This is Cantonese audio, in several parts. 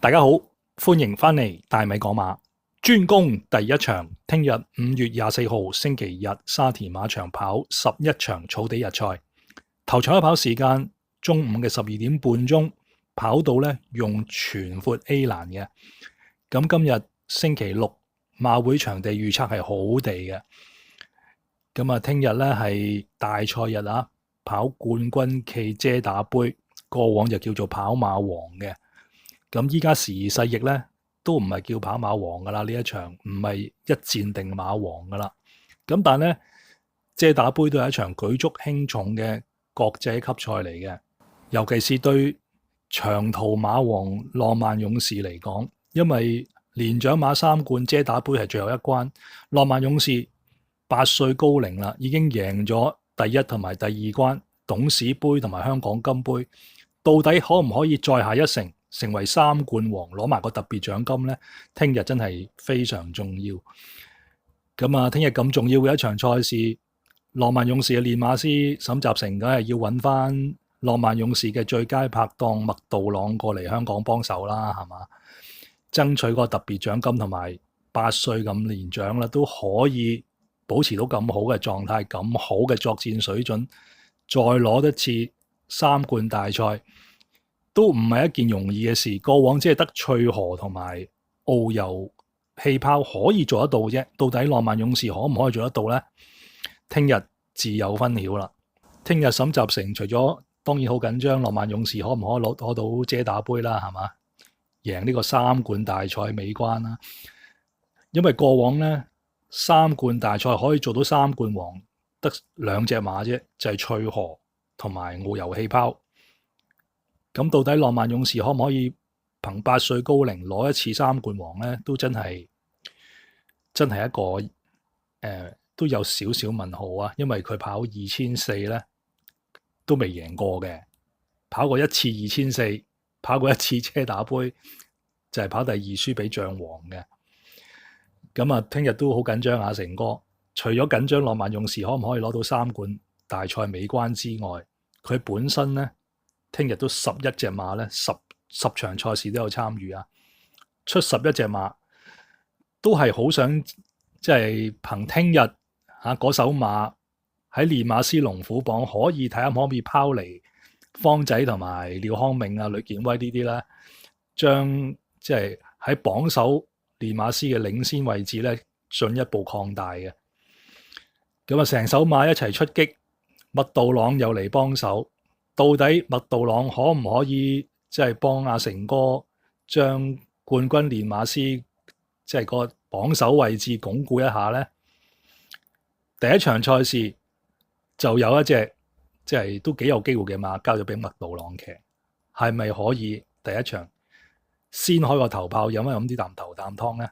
大家好，歡迎翻嚟大米講馬專攻第一場，聽日5月24號星期日沙田馬場跑11場草地日賽，頭場一跑時間中午嘅12點半鐘，跑到呢用全闊 A 欄嘅。咁今日星期六馬會場地預測係好地嘅，咁聽日呢係大賽日啊，跑冠軍暨遮打杯，過往就叫做跑馬王嘅。咁依家時勢易咧，都唔係叫跑馬王噶啦，呢一場唔係一戰定馬王噶啦。咁但係咧，遮打杯都係一場舉足輕重嘅國際級賽嚟嘅，尤其是對長途馬王浪漫勇士嚟講，因為年長馬三冠遮打杯係最後一關，浪漫勇士8歲高齡啦，已經贏咗第一同埋第二關，董事杯同埋香港金杯，到底可唔可以再下一城？成為三冠王攞埋個特別獎金呢，聽日真係非常重要。咁啊，聽日咁重要嘅一場賽事，浪漫勇士嘅練馬師沈集成梗係要揾翻浪漫勇士嘅最佳拍檔麥道朗過嚟香港幫手啦，係嘛？爭取個特別獎金同埋8歲咁年長啦，都可以保持到咁好嘅狀態、咁好嘅作戰水準，再攞一次三冠大賽。都唔係一件容易嘅事，過往只係得翠河同埋澳遊氣泡可以做得到啫。到底浪漫勇士可唔可以做得到呢？聽日自有分曉啦。聽日沈集成除咗當然好緊張，浪漫勇士可唔可以攞到遮打杯啦？係嘛，贏呢個三冠大賽尾關啦。因為過往呢，三冠大賽可以做到三冠王得2隻馬啫，就係翠河同埋澳遊氣泡。咁到底浪漫勇士可唔可以憑8歲高齡攞一次三冠王呢？都真係一個都有少少問號啊！因為佢跑2400呢都未贏過嘅，跑過一次2400，跑過一次遮打杯，就係跑第2輸俾象王嘅。咁啊，聽日都好緊張啊，成哥。除咗緊張浪漫勇士可唔可以攞到三冠大賽尾關之外，佢本身呢，聽日都11隻馬咧，10場賽事都有參與啊！出11隻馬，都係好想即係憑聽日嗰首馬喺練馬師龍虎榜可以睇下可唔可以拋離方仔同埋廖康銘啊、呂健威呢啲咧，將即係喺榜首練馬師嘅領先位置咧進一步擴大嘅。咁啊，成手馬一齊出擊，麥道朗又嚟幫手。到底麥道朗可唔可以即係幫阿成哥將冠軍練馬師即係個榜首位置鞏固一下呢？第一場賽事就有一隻即係都幾有機會嘅馬交咗俾麥道朗騎，係咪可以第一場先開個頭炮飲啲啖頭啖湯呢？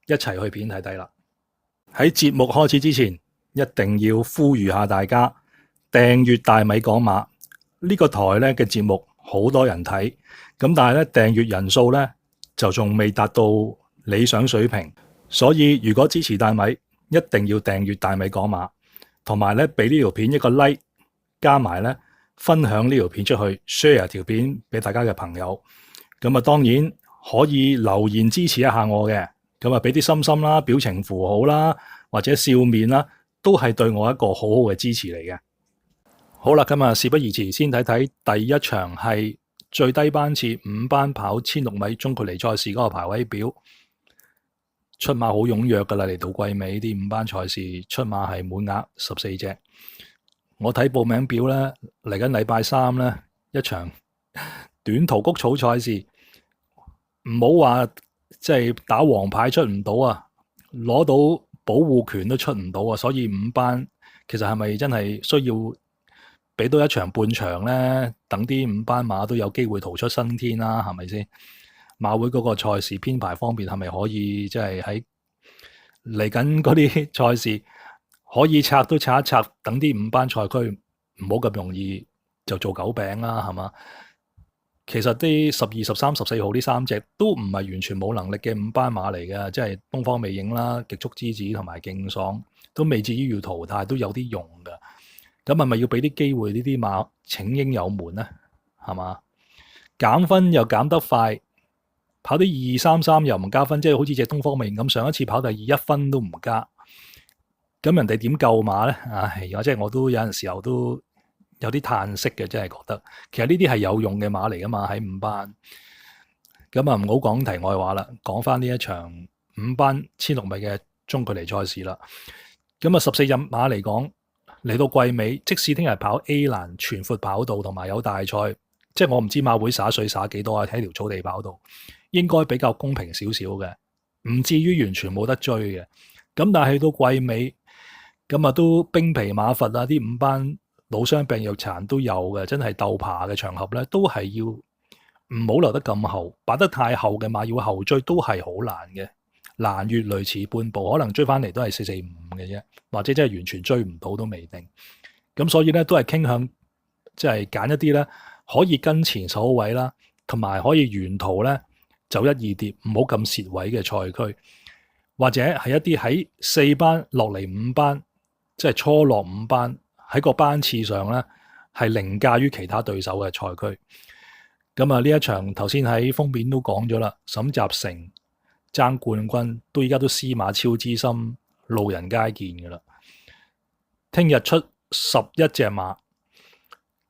一齊去片睇睇啦！喺節目開始之前，一定要呼籲下大家訂閱大米講馬。呢個台咧嘅節目好多人睇，咁但係咧訂閱人數咧就仲未達到理想水平，所以如果支持大米，一定要訂閱大米講馬，同埋咧俾呢條片一個 like， 加埋咧分享呢條片出去 ，share 條片俾大家嘅朋友。咁啊，當然可以留言支持一下我嘅，咁啊俾啲心心啦、表情符號啦，或者笑面啦，都係對我一個好好嘅支持嚟嘅。好啦，咁啊，事不宜遲，先睇睇第一場係最低班次5班跑1600米中距離賽事嗰個排位表，出馬好踴躍噶啦，嚟到季尾啲5班賽事出馬係滿額14隻。我睇報名表咧，嚟緊禮拜3咧一場短途谷草賽事，唔好話即係打黃牌出唔到啊，攞到保護權都出唔到啊，所以5班其實係咪真係需要俾多一場半場呢？等啲5班馬都有機會逃出生天啦，係咪先？馬會嗰個賽事編排方面係咪可以即係喺嚟緊嗰啲賽事可以拆都拆一拆，等啲5班賽區唔好咁容易就做狗餅啦，係嘛？其實啲12、13、14號呢3隻都唔係完全冇能力嘅5班馬嚟嘅，即係東方魅影啦、極速之子同埋勁爽都未至於要淘汰，都有啲用㗎。咁係咪要俾啲機會呢啲馬請英有門呢？係嘛？減分又減得快，跑啲233又唔加分，即係好似隻東方明咁，上一次跑第二1分都唔加，咁人哋點救馬咧？唉，即係我都有陣時候都有啲嘆息嘅，真係覺得其實呢啲係有用嘅馬嚟噶嘛，喺5班。咁啊，唔好講題外話啦，講翻呢一場5班16米嘅中距離賽事啦。咁啊，14隻馬嚟講，嚟到季尾，即使聽日跑 A 欄全闊跑道同埋有大賽，即係我唔知馬會灑水灑幾多啊，喺條草地跑道應該比較公平少少嘅，唔至於完全冇得追嘅。咁但係到季尾，咁啊都兵疲馬乏啊，啲5班老傷病弱殘都有嘅，真係鬥爬嘅場合咧，都係要唔好留得咁後，擺得太後嘅馬要後追都係好難嘅，難越雷池半步，可能追翻嚟都係445嘅啫，或者真係完全追唔到都未定。咁所以咧都係傾向即係揀一啲咧可以跟前首位啦，同埋可以沿途咧走1、2碟，唔好咁蝕位嘅賽區，或者係一啲喺4班落嚟5班，即係初落5班喺個班次上咧係凌駕於其他對手嘅賽區。咁啊，呢一場頭先喺封面都講咗啦，沈集成爭冠軍都依家都司馬超資深，路人皆見噶啦。聽日出11隻馬，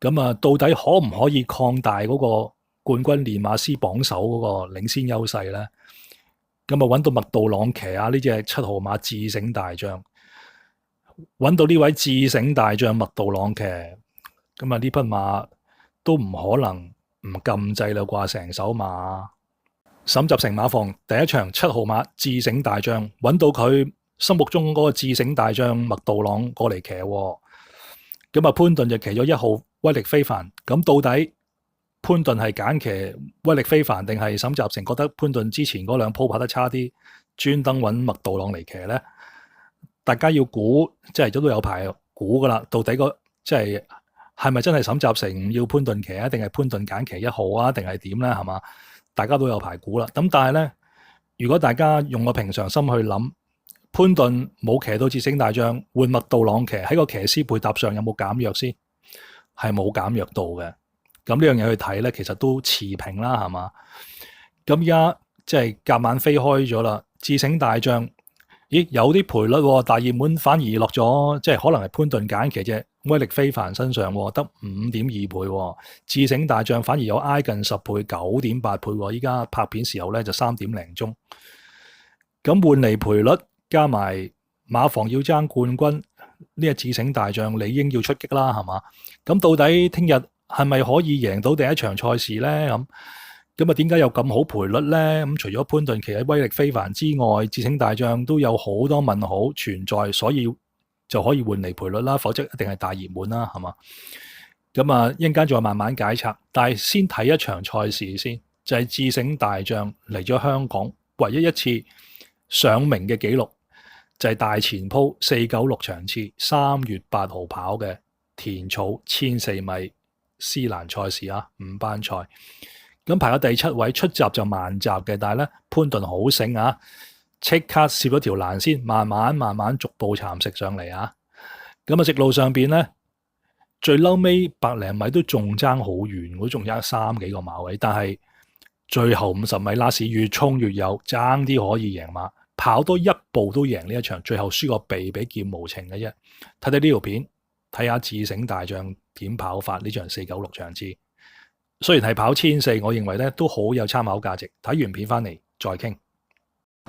咁啊，到底可唔可以擴大嗰個冠軍練馬師榜首嗰個領先優勢咧？咁啊，揾到麥道朗騎啊，呢隻7號馬智醒大將，揾到呢位智醒大將麥道朗騎，咁啊呢匹馬都唔可能唔禁制啦啩，成手馬。沈集成馬房第一場7號馬智醒大將，揾到佢心目中嗰個智醒大將麥道朗過嚟騎，咁啊潘頓就騎咗1號威力非凡。咁到底潘頓係揀騎威力非凡，定係沈集成覺得潘頓之前嗰2鋪跑得差啲，專登揾麥道朗嚟騎呢？大家要估，即係都有排估噶啦。到底即係咪真係沈集成唔要潘頓騎啊？定係潘頓揀騎1號啊？定係點呢？係嘛？大家都有排估啦。咁但係呢，如果大家用個平常心去諗，潘頓冇騎到智醒大將，換麥道朗騎，喺個騎師配搭上有冇減弱先？係冇減弱到嘅。咁呢樣嘢去睇呢，其實都持平啦，係嘛？咁而家即係夾硬飛開咗啦，智醒大將，咦有啲賠率喎，大熱門反而落咗，即係可能係潘頓揀騎隻威力非凡身上喎，得5.2倍喎，智醒大將反而有挨近10倍，9.8倍喎，依家拍片時候咧就3點零鐘。咁換嚟賠率加埋馬房要爭冠軍，呢個智醒大將理應要出擊啦，係嘛？咁到底聽日係咪可以贏到第一場賽事咧？咁啊，點解有咁好賠率咧？咁除咗潘頓騎喺威力非凡之外，智醒大將都有好多問號存在，所以就可以換嚟賠率啦。否則一定係大熱門啦，係嘛？咁啊，一陣間再慢慢解拆。但係先睇一場賽事先，就係智醒大將嚟咗香港唯一一次上名嘅紀錄，就係大前鋪496場次3月8號跑嘅田草1400米私欄賽事啊，5班賽。咁排喺第7位，出閘就慢閘嘅，但係咧潘頓好醒啊，即刻攝咗條欄先，慢慢逐步蠶食上嚟啊。咁啊，直路上邊咧最嬲尾100零米都仲爭好遠，我仲爭3幾個馬位，但係最後50米拉屎越衝越有，爭啲可以贏馬，跑多1步都贏呢一場，最後輸個鼻俾劍無情嘅啫。睇睇呢條片，睇下智醒大將點跑法呢場496場次。雖然係跑1400，我認為咧都好有參考價值。睇完片翻嚟再傾。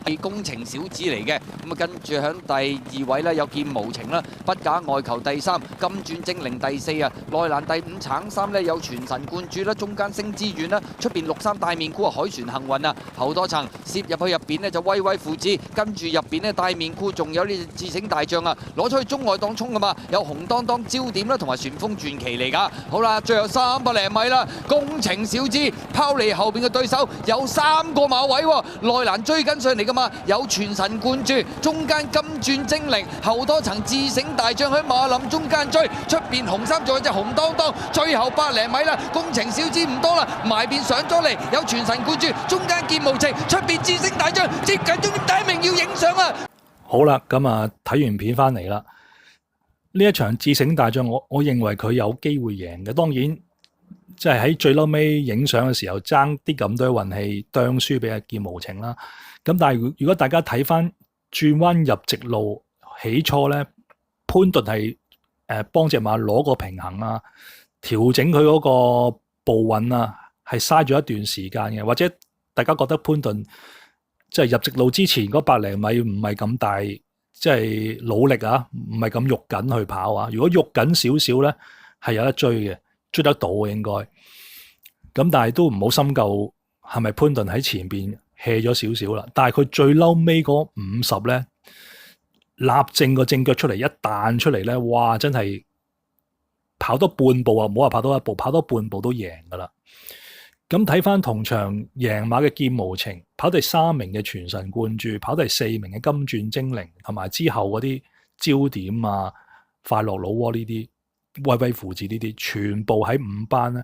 係工程小子嚟嘅，咁啊跟住響第2位咧有劍無情啦，不假外求第3，金鑽精靈第4啊，內欄第5橙衫咧有全神貫注啦，中間星之遠啦，出邊63大面箍啊海船幸運啊，後多層攝入去入邊咧就威威父子，跟住入邊咧大面箍仲有呢隻智醒大將啊，攞出去中外檔衝噶嘛，有紅當當焦點啦同埋旋風傳奇嚟噶，好啦，最後300零米啦，工程小子拋離後邊嘅對手有3個馬位喎，內欄追緊上嚟噶嘛，有全神貫注，中間金鑽精靈，後多層智醒大將喺馬林中間追，出邊紅衫仲有隻紅當當，最後100零米啦，工程小子唔多啦，埋邊上咗嚟，有全神貫注，中間劍無情，出邊智醒大將接近終點第1名要影相啊！好啦，咁啊睇完片翻嚟啦，呢一場智醒大將我認為佢有機會贏嘅，當然即係喺最嬲尾影相嘅時候爭啲咁多運氣，啄輸俾阿劍無情啦。咁但係如果大家睇翻轉彎入直路起初咧，潘頓係幫隻馬攞個平衡啊，調整佢嗰個步穩啊，係嘥咗一段時間嘅。或者大家覺得潘頓即係入直路之前嗰百零米唔係咁大，即係努力啊，唔係咁喐緊去跑啊。如果喐緊少少咧，係有得追嘅，追得到嘅應該。咁但係都唔好深究係咪潘頓喺前邊 hea 咗少少啦。但係佢最嬲尾嗰50咧，立正個正腳出嚟，一彈出嚟咧，哇！真係跑多半步啊，唔好話跑多一步，跑多半步都贏噶啦。咁睇翻同場贏馬嘅劍無情，跑第3名嘅全神貫注，跑第4名嘅金鑽精靈，同埋之後嗰啲焦點啊、快樂老窩呢啲、威威父子呢啲，全部喺5班咧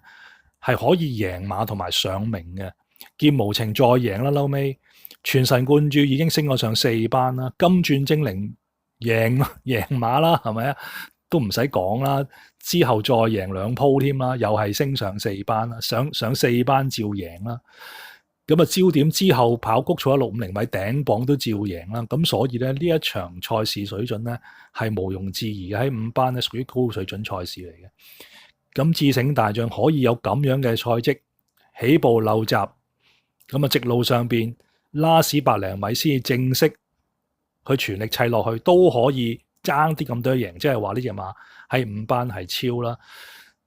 係可以贏馬同埋上名嘅。劍無情再贏啦，嬲尾全神貫注已經升咗上4班啦，金鑽精靈贏馬啦，係咪啊？都唔使講啦，之後再贏2鋪添啦，又係升上4班啦，上4班照贏啦。咁啊，焦點之後跑谷草165厘米頂磅都照贏啦。咁所以咧，呢一場賽事水準咧係毋庸置疑嘅，喺5班咧屬於高水準賽事嚟嘅。咁智醒大將可以有咁樣嘅賽績，起步漏閘，咁啊直路上邊拉屎百零米先至正式去全力砌落去，都可以爭啲咁多贏，即係話呢隻馬喺5班係超啦。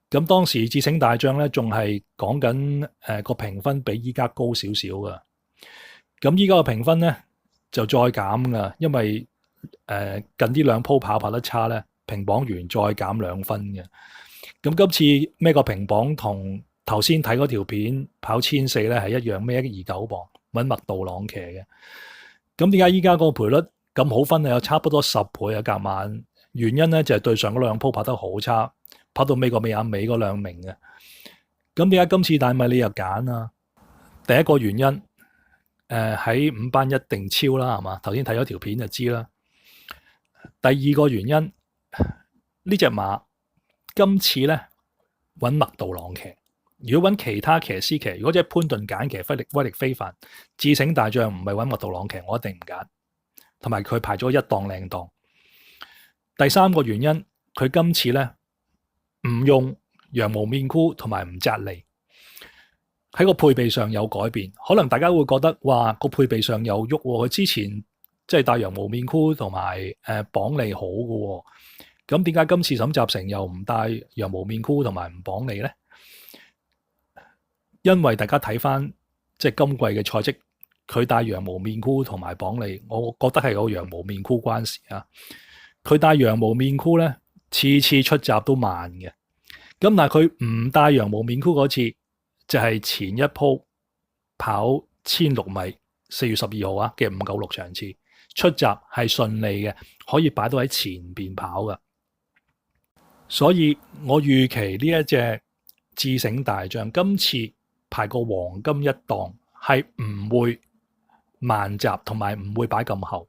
咁當時智醒大將咧仲係講緊個評分比依家高少少噶。咁依家個評分咧就再減噶，因為近呢2鋪跑得差咧，評榜員再減2分嘅。咁今次孭個評榜同頭先睇嗰條片跑1400咧係一樣，孭129磅揾麥道朗騎嘅。咁點解依家個賠率咁好分啊？有差不多10倍啊，隔晚。原因咧就係對上嗰2鋪跑得好差，跑到尾個尾尾嗰2名嘅。咁點解今次大米你又揀啊？第一個原因喺5班一定超啦，係嘛？頭先睇咗條片就知啦。第二個原因，呢隻馬今次咧揾麥道朗騎。如果揾其他騎師騎，如果隻潘頓揀騎威力非凡，智醒大將唔係揾麥道朗騎，我一定唔揀。同埋佢排咗1檔靚檔。第3個原因，佢今次咧唔用羊毛面箍同埋唔紮脷，喺個配備上有改變。可能大家會覺得哇，個配備上有喐喎，佢之前即係戴羊毛面箍同埋綁脷好嘅喎。咁點解今次沈集成又唔戴羊毛面箍同埋唔綁脷咧？因為大家睇翻即係今季嘅賽績，佢戴羊毛面箍同埋綁脷，我覺得係個羊毛面箍關事啊。佢戴羊毛面箍咧，次次出閘都慢嘅。咁但係佢唔戴羊毛面箍嗰次，就係前一鋪跑1006米，4月12號啊嘅596場次出閘係順利嘅，可以擺到喺前邊跑噶。所以我預期呢一隻智醒大將今次排個黃金1檔，係唔會慢閘同埋唔會擺咁後，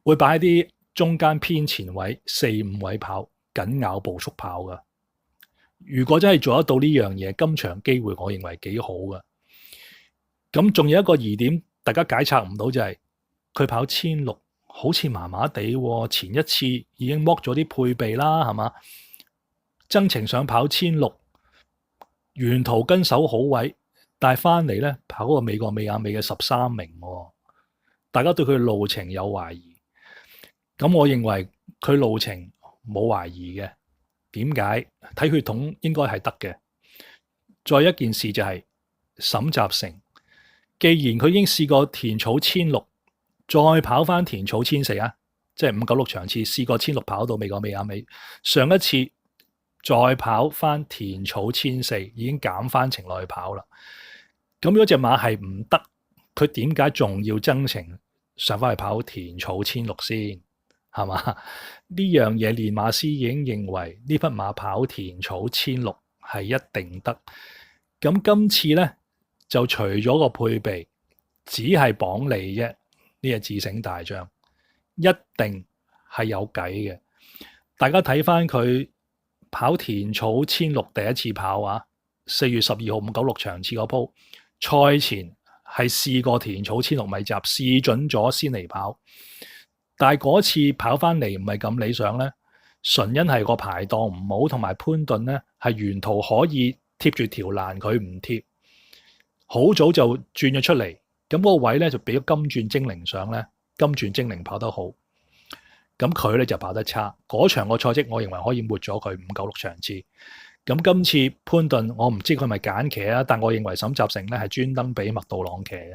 會擺啲中間偏前位4、5位跑，緊咬步速跑噶。如果真係做得到呢樣嘢，今場機會我認為幾好噶。咁仲有一個疑點，大家解拆唔到就係佢跑1600，好似麻麻地喎。前一次已經剝咗啲配備啦，係嘛？曾情想跑1600，沿途跟手好位，但係翻嚟咧跑個美國美亞美嘅13名喎。大家對佢路程有懷疑。咁我認為佢路程冇懷疑嘅，點解？睇血統應該係得嘅。再一件事就係沈集成，既然佢已經試過田草1600，再跑翻田草1400啊，即係596場次試過1600跑到美國美亞美，上一次再跑翻田草1400已經減翻程落去跑啦。咁如果隻馬係唔得，佢點解仲要增程上翻去跑田草1600先？係嘛？呢樣嘢練馬師已經認為呢匹馬跑田草1600係一定得。咁今次咧就除咗個配備，只係綁脷啫。呢隻智醒大將一定係有計嘅。大家睇翻佢跑田草1600第一次跑啊4月12號596場次嗰鋪，賽前係試過田草16米閘，試準咗先嚟跑，但係嗰次跑翻嚟唔係咁理想咧，純因係個排檔唔好，同埋潘頓咧係沿途可以貼住條欄，佢唔貼，好早就轉咗出嚟，咁嗰個位咧就俾咗金鑽精靈上咧，金鑽精靈跑得好，咁佢咧就跑得差。嗰場個賽績我認為可以抹咗佢596場次。咁今次潘頓我唔知佢係咪揀騎啊，但我認為沈集成咧係專登俾麥杜朗騎嘅。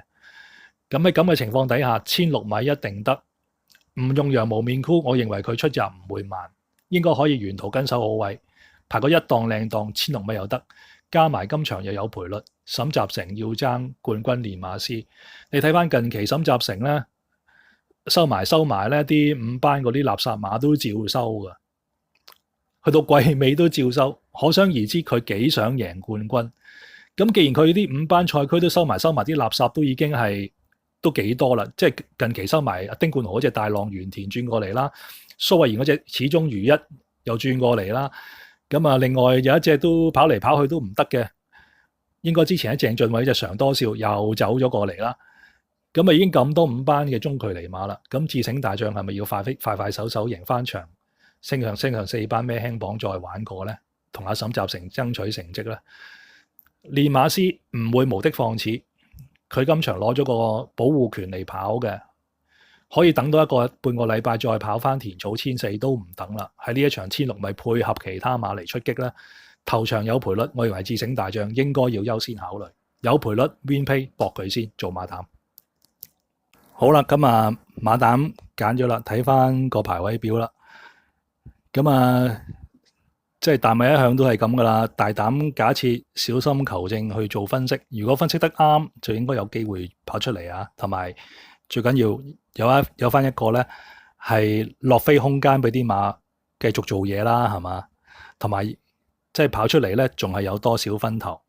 咁喺咁嘅情況底下，1600米一定得，唔用羊毛面箍，我認為佢出閘唔會慢，應該可以沿途跟手好位，排個一檔靚檔，1600米又得，加埋今場又有賠率。沈集成要爭冠軍練馬師，你睇翻近期沈集成咧收埋咧啲5班嗰啲垃圾馬都照收噶。去到季尾都照收，可想而知佢幾想贏冠軍。咁既然佢啲5班賽區都收埋啲垃圾，都已經係都幾多啦。即係近期收埋丁冠豪嗰隻大浪原田轉過嚟啦，蘇慧賢嗰隻始終如一又轉過嚟啦。咁啊，另外有一隻都跑嚟跑去都唔得嘅，應該之前喺鄭俊偉隻常多少又走咗過嚟啦。咁啊已經咁多5班嘅中距離馬啦。咁智醒大將係咪要快手贏翻場？升上4班咩輕磅再玩過呢？同阿沈集成爭取成績呢？練馬師唔會無的放矢，佢今場攞咗個保護權嚟跑嘅，可以等到半個禮拜再跑翻田草1400都唔等啦。喺呢一場1600米配合其他馬嚟出擊呢，頭場有賠率，我認為智醒大將應該要優先考慮，有賠率 win pay 搏佢先做馬膽。好啦，咁啊馬膽揀咗啦，睇翻個排位表啦。咁啊，即係大米一向都係咁噶啦，大膽假設，小心求證去做分析。如果分析得啱，就應該有機會跑出嚟啊。同埋最緊要有翻一個咧，係落飛空間俾啲馬繼續做嘢啦，係嘛？同埋即係跑出嚟咧，仲係有多少分頭，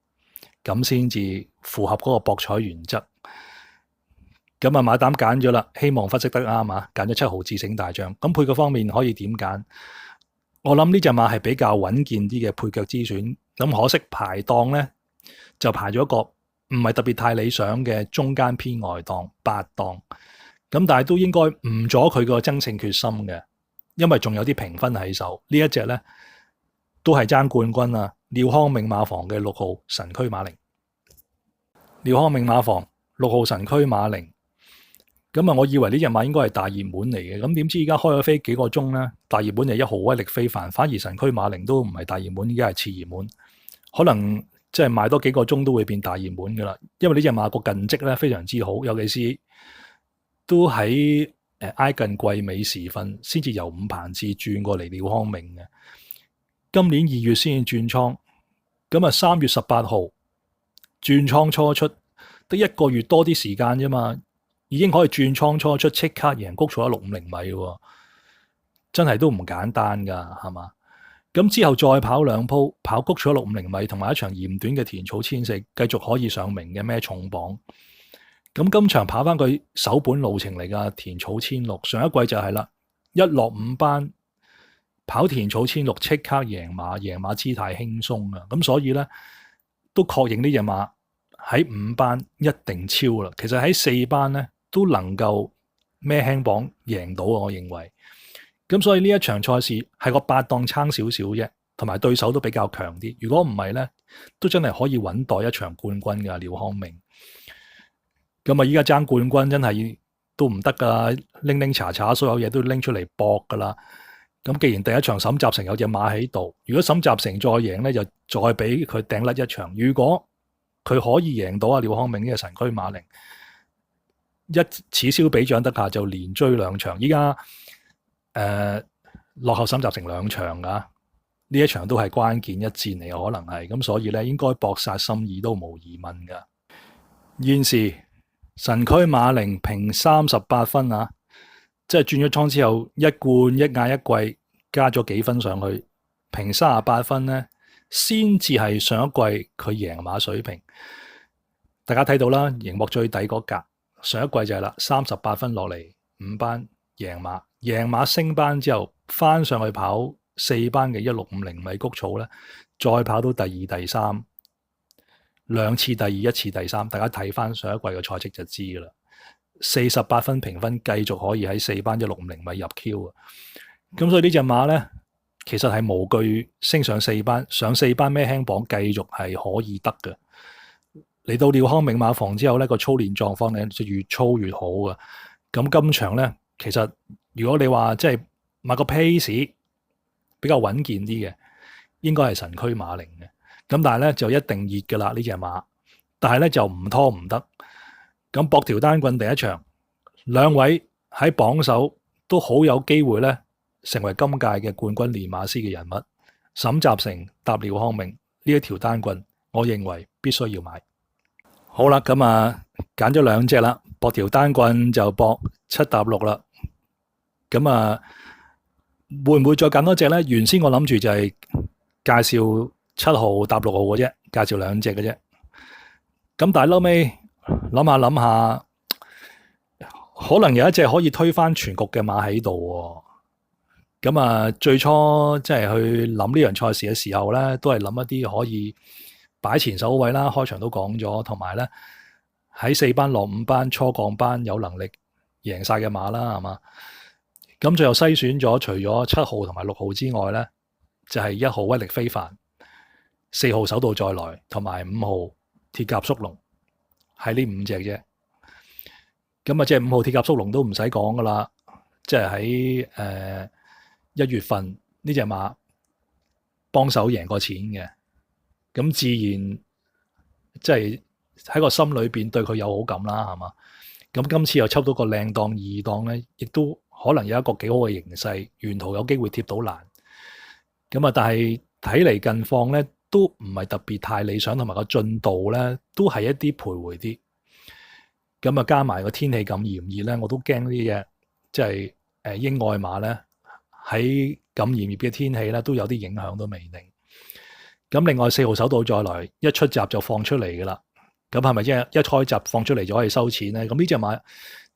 咁先至符合嗰個博彩原則。咁啊，馬膽揀咗啦，希望分析得啱啊，揀咗7號智醒大將。咁配腳方面可以點揀？我諗呢隻馬係比較穩健啲嘅配腳之選，咁可惜排檔咧就排咗一個唔係特別太理想嘅中間偏外檔8檔，咁但係都應該唔阻佢個爭勝決心嘅，因為仲有啲評分喺手。呢一隻咧都係爭冠軍啊！廖康銘馬房嘅6號神驅馬靈，廖康銘馬房6號神驅馬靈。咁啊，我以為呢隻馬應該係大熱門嚟嘅，咁點知而家開咗飛幾個鐘咧，大熱門就1號威力非凡，反而神驅馬靈都唔係大熱門，而家係次熱門，可能即係賣多幾個鐘都會變大熱門噶啦。因為呢隻馬個近績咧非常之好，尤其是都喺挨近季尾時分先至由伍鵬志轉過嚟廖康銘嘅，今年2月先至轉倉，咁啊3月18號轉倉初出，得1個月多啲時間啫嘛。已經可以轉倉初出，即刻贏谷草1,650米喎，真係都唔簡單㗎，係嘛？咁之後再跑2鋪，跑谷草1,650米，同埋一場嫌短嘅田草1400，繼續可以上名嘅咩重磅。咁今場跑翻佢首本路程嚟㗎，田草1600，上一季就係啦，一落5班跑田草1600，即刻贏馬姿態輕鬆啊！咁所以呢，都確認呢隻馬喺5班一定超啦。其實喺4班呢，都能夠孭輕磅贏到啊！我認為，咁所以呢一場賽事係個8檔撐少少啫，同埋對手都比較強啲。如果唔係呢，都真係可以穩袋一場冠軍㗎。廖康銘，咁啊依家爭冠軍真係都唔得㗎，拎查所有嘢都拎出嚟搏㗎啦。咁既然第一場沈集成有隻馬喺度，如果沈集成再贏呢，就再俾佢掟甩一場。如果佢可以贏到啊廖康銘呢個神驅馬靈，一此消彼長得下就連追2場，依家落後沈集成2場㗎，呢一場都係關鍵一戰嚟，可能係咁，所以咧應該搏殺心意都無疑問㗎。現時神驅馬靈平38分啊，即係轉咗倉之後一冠一亞一季加咗幾分上去，平38分呢，先至係上一季佢贏馬水平。大家睇到啦，熒幕最底嗰格。上一季就係啦，38分落嚟5班贏馬升班之後，翻上去跑4班嘅1650米谷草咧，再跑到第2、第3， 2次第二，一次第三，大家睇翻上一季嘅賽績就知㗎啦。48分評分繼續可以喺4班1650米入 Q 啊！咁所以呢隻馬呢，其實係無懼升上4班，上4班咩輕磅繼續係可以得嘅。嚟到廖康銘馬房之後呢，個操練狀況呢就越操越好啊！咁今場呢，其實如果你話即係買個 pace 比較穩健啲嘅，應該係神驅馬靈嘅。咁但係呢，就一定熱㗎啦呢隻馬，但係呢，就唔拖唔得。咁博條單棍第一場，兩位喺榜首都好有機會咧，成為今屆嘅冠軍練馬師嘅人物。沈集成搭廖康銘呢一條單棍，我認為必須要買。好啦，咁啊揀咗兩隻啦，博條單棍就博7搭6啦。咁啊會唔會再揀多隻咧？原先我諗住就係介紹7號搭6號嘅啫，介紹兩隻嘅啫。咁但係後尾諗下，可能有一隻可以推翻全局嘅馬喺度。咁啊，最初即係去諗呢樣賽事嘅時候咧，都係諗一啲可以擺前首位啦。開場都講咗，同埋咧喺4班落5班初降班有能力贏晒嘅馬啦，係嘛？咁最後篩選咗，除咗7號同埋6號之外咧，就係1號威力非凡、4號手到再來同埋5號鐵甲速龍。係呢5隻啫，咁啊，即係5號鐵甲速龍都唔使講噶啦，即係喺1月份呢隻馬幫手贏過錢嘅，咁自然即係喺個心裏邊對佢有好感啦，係嘛？咁今次又抽到個靚檔二檔咧，亦都可能有一個幾好嘅形勢，沿途有機會貼到欄，咁啊，但係睇嚟近況咧，都唔係特別太理想，同埋個進度咧都係一啲徘徊啲。咁啊，加埋個天氣咁炎熱咧，我都驚呢隻即係英愛馬咧喺咁炎熱嘅天氣咧都有啲影響都未定。咁另外4號手到再來一出閘就放出嚟㗎啦。咁係咪即係一開閘放出嚟就可以收錢咧？咁呢隻馬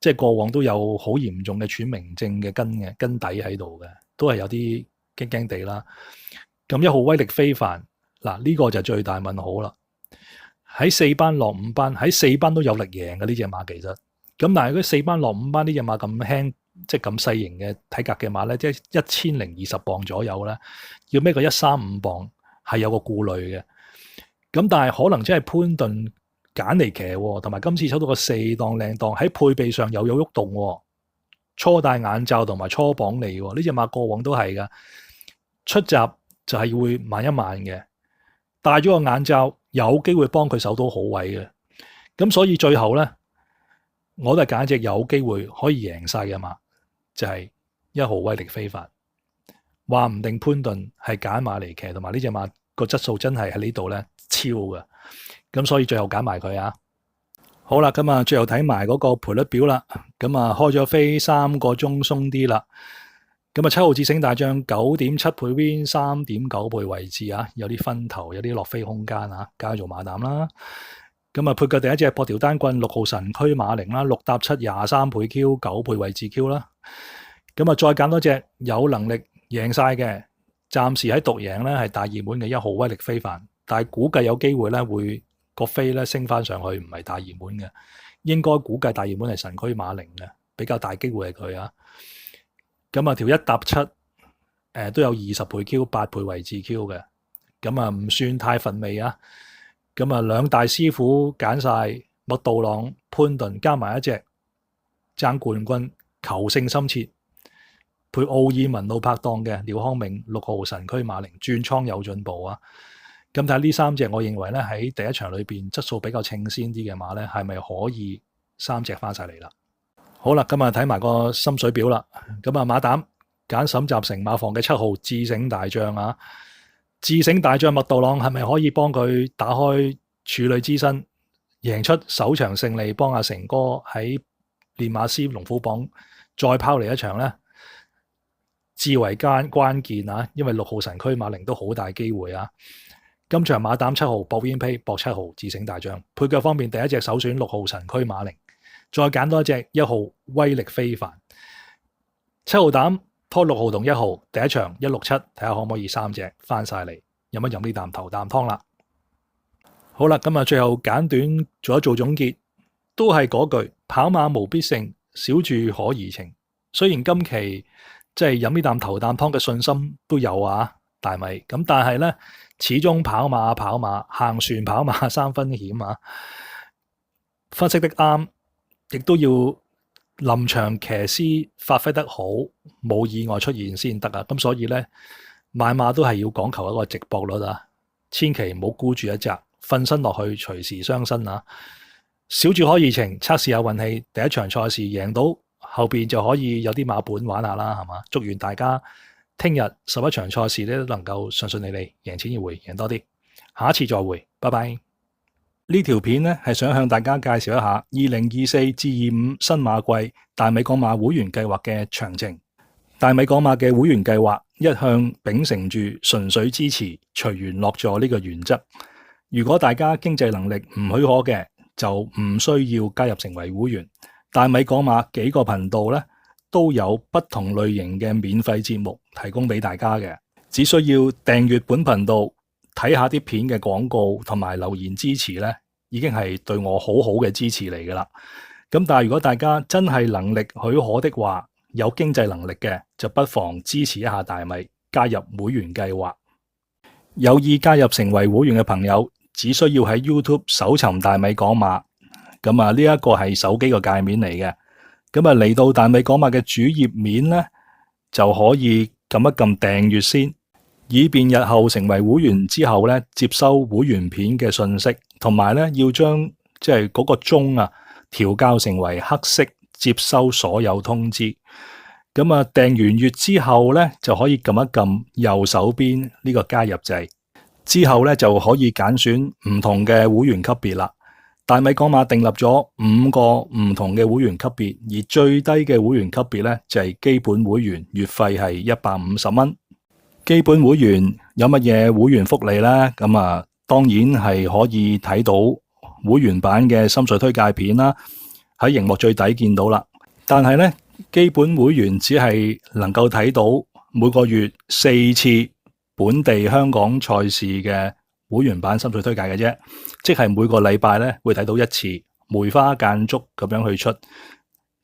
即係過往都有好嚴重嘅喘鳴症嘅根底喺度嘅，都係有啲驚驚地啦。咁1號威力非凡。嗱，呢個就最大問號啦！喺4班落5班，喺4班都有力贏嘅呢隻馬其實。咁但係佢4班落5班呢隻馬咁輕，即係咁細型嘅體格嘅馬咧，即係1020磅左右啦，要孭個135磅係有個顧慮嘅。咁但係可能真係潘頓揀嚟騎喎，同埋今次抽到個4檔靚檔，喺配備上又有喐動喎，初戴眼罩同埋初綁嚟喎，呢隻馬過往都係㗎，出閘就係會慢一慢嘅。戴咗個眼罩，有機會幫佢守到好位嘅，咁所以最後咧，我都係揀一隻有機會可以贏晒嘅馬，就係1號威力非凡。話唔定潘頓係揀馬嚟騎，同埋呢隻馬個質素真係喺呢度咧超嘅，咁所以最後揀埋佢啊。好啦，咁啊，最後睇埋嗰個賠率表啦，咁啊開咗飛3個鐘鬆啲啦。咁啊，7號智醒大將9.7倍 win 3.9倍位置啊，有啲分頭，有啲落飛空間啊，加做馬膽啦。咁啊，配腳第一隻博條單棍6號神驅馬靈啦，6搭7 23倍 Q 9倍位置 Q 啦。咁啊，再揀多隻有能力贏晒嘅，暫時喺獨贏咧係大熱門嘅1號威力非凡，但係估計有機會咧會個飛咧升翻上去，唔係大熱門嘅，應該估計大熱門係神驅馬靈嘅，比較大機會係佢啊。咁啊，條1搭7，都有20倍 Q 8倍位置 Q 嘅，咁啊唔算太乏味啊。咁啊，兩大師傅揀晒麥道朗、潘頓，加埋一隻爭冠軍，求勝心切，配奧爾文路拍檔嘅廖康銘6號神驅馬靈轉倉有進步啊。咁睇下呢3隻，我認為咧喺第一場裏邊質素比較稱先啲嘅馬咧，係咪可以3隻翻晒嚟啦？好啦，咁啊睇埋個心水表啦。咁啊馬膽揀沈集成馬房嘅7號智醒大將啊，智醒大將麥道朗係咪可以幫佢打開處女之身，贏出首場勝利，幫阿成哥喺練馬師龍虎榜再拋嚟一場呢？至為關鍵啊，因為6號神驅馬靈都好大機會啊。今場馬膽7號博 win pay 博7號智醒大將，配腳方面第一隻首選6號神驅馬靈。再揀多一隻1號威力非凡，7號膽拖6號同1號，第一場167，睇下可唔可以3隻翻晒嚟飲一飲呢啖頭啖湯啦。好。好啦，咁啊，最後簡短做一做總結，都係嗰句，跑馬無必勝，小注可怡情。雖然今期即係飲呢啖頭啖湯嘅信心都有啊，大米咁，但係呢，始終跑馬行船跑馬三分險啊！分析得啱，亦都要臨場騎師發揮得好，冇意外出現先得啊！咁所以呢，買馬都係要講求一個值博率啊，千祈唔好孤注一擲，瞓身落去隨時傷身啊！小注可怡情，測試下運氣，第一場賽事贏到，後邊就可以有啲馬本玩下啦，係嘛？祝願大家聽日11場賽事咧都能夠順順利利，贏錢而回，贏多啲。下一次再會，拜拜。呢條片咧係想向大家介紹一下2024至25新馬季大米港馬會員計劃嘅詳情。大米港馬嘅會員計劃一向秉承住純粹支持、隨緣落座呢個原則。如果大家經濟能力唔許可嘅，就唔需要加入成為會員。大米港馬幾個頻道咧都有不同類型嘅免費節目提供俾大家嘅，只需要訂閱本頻道，睇下啲片嘅廣告同埋留言支持咧，已經係對我好好嘅支持嚟噶啦。咁但係如果大家真係能力許可的話，有經濟能力嘅就不妨支持一下大米，加入會員計劃。有意加入成為會員嘅朋友，只需要喺 YouTube 搜尋大米港馬，咁啊呢一個係手機個界面嚟嘅。咁啊嚟到大米港馬嘅主頁面咧，就可以撳一撳訂閱先，以便日後成為會員之後咧，接收會員片嘅信息，同埋咧要將即係嗰個鐘啊調校成為黑色，接收所有通知。咁啊訂完閱之後咧，就可以撳一撳右手邊呢個加入掣。之後咧就可以揀選唔同嘅會員級別啦。大米港馬訂立咗5個唔同嘅會員級別，而最低嘅會員級別咧就係基本會員，月費係150蚊。基本會員有乜嘢會員福利咧？咁啊，當然係可以睇到會員版嘅心水推介片啦，喺熒幕最底見到啦。但係咧，基本會員只係能夠睇到每個月4次本地香港賽事嘅會員版心水推介嘅啫，即係每個禮拜咧會睇到一次，梅花間竹咁樣去出。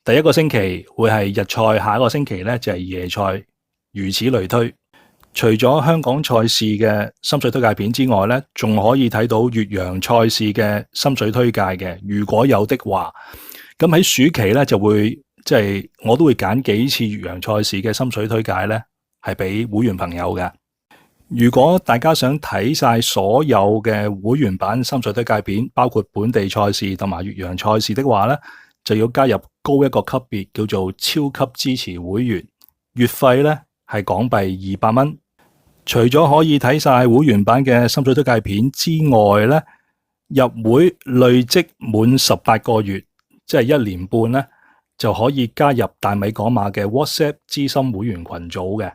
第一個星期會係日賽，下一個星期咧就係夜賽，如此類推。除咗香港賽事嘅心水推介片之外咧，仲可以睇到越洋賽事嘅心水推介嘅，如果有的話。咁喺暑期咧就會即係我都會揀幾次越洋賽事嘅心水推介咧，係俾會員朋友嘅。如果大家想睇晒所有嘅會員版心水推介片，包括本地賽事同埋越洋賽事的話咧，就要加入高一個級別，叫做超級支持會員，月費咧係港幣200蚊。除咗可以睇晒會員版嘅心水推介片之外咧，入會累積滿18個月，即係1年半咧，就可以加入大米港馬嘅 WhatsApp 資深會員群組嘅。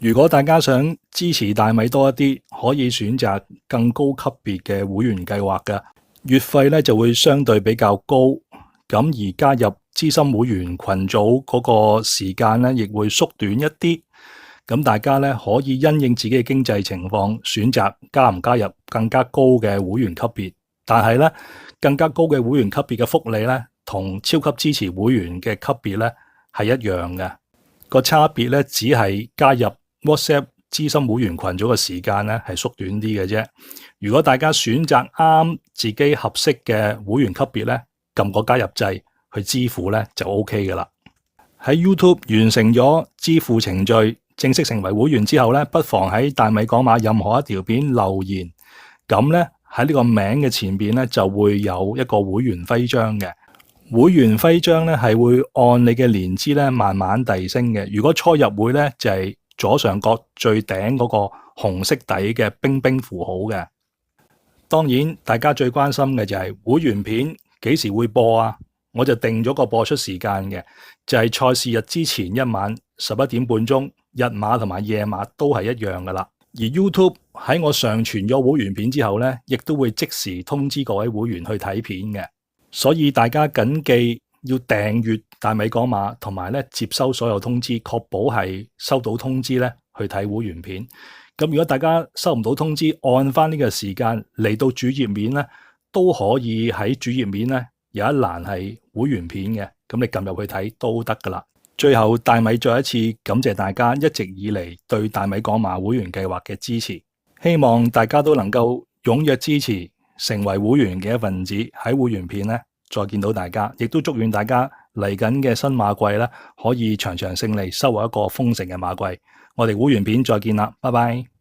如果大家想支持大米多一啲，可以選擇更高級別嘅會員計劃嘅，月費咧就會相對比較高。咁而加入資深會員群組嗰個時間咧，亦會縮短一啲。咁大家咧可以因應自己嘅經濟情況，選擇加唔加入更加高嘅會員級別。但係咧，更加高嘅會員級別嘅福利咧，同超級支持會員嘅級別咧係一樣嘅。個差別咧只係加入 WhatsApp 資深會員群組嘅時間咧係縮短啲嘅啫。如果大家選擇啱自己合適嘅會員級別咧，撳個加入掣去支付咧就 OK 噶啦。喺 YouTube 完成咗支付程序，正式成為會員之後咧，不妨喺大米港馬任何一條片留言，咁咧喺呢個名嘅前邊咧就會有一個會員徽章嘅。會員徽章咧係會按你嘅年資咧慢慢遞升嘅。如果初入會咧就係左上角最頂嗰個紅色底嘅冰冰符號嘅。當然大家最關心嘅就係會員片幾時會播啊？我就定咗個播出時間嘅，就係賽事日之前一晚11點半鐘，日馬同埋夜馬都係一樣噶啦。而 YouTube 喺我上傳咗會員片之後咧，亦都會即時通知各位會員去睇片嘅。所以大家謹記要訂閱大米港馬，同埋咧接收所有通知，確保係收到通知咧去睇會員片。咁如果大家收唔到通知，按翻呢個時間嚟到主頁面咧，都可以喺主頁面咧有一欄係會員片嘅，咁你撳入去睇都得噶啦。最後大米再一次感謝大家一直以嚟對大米講馬會員計劃嘅支持，希望大家都能夠踴躍支持，成為會員嘅一份子。喺會員片咧再見到大家，亦都祝願大家嚟緊嘅新馬季咧可以場場勝利，收穫一個豐盛嘅馬季。我哋會員片再見啦，拜拜。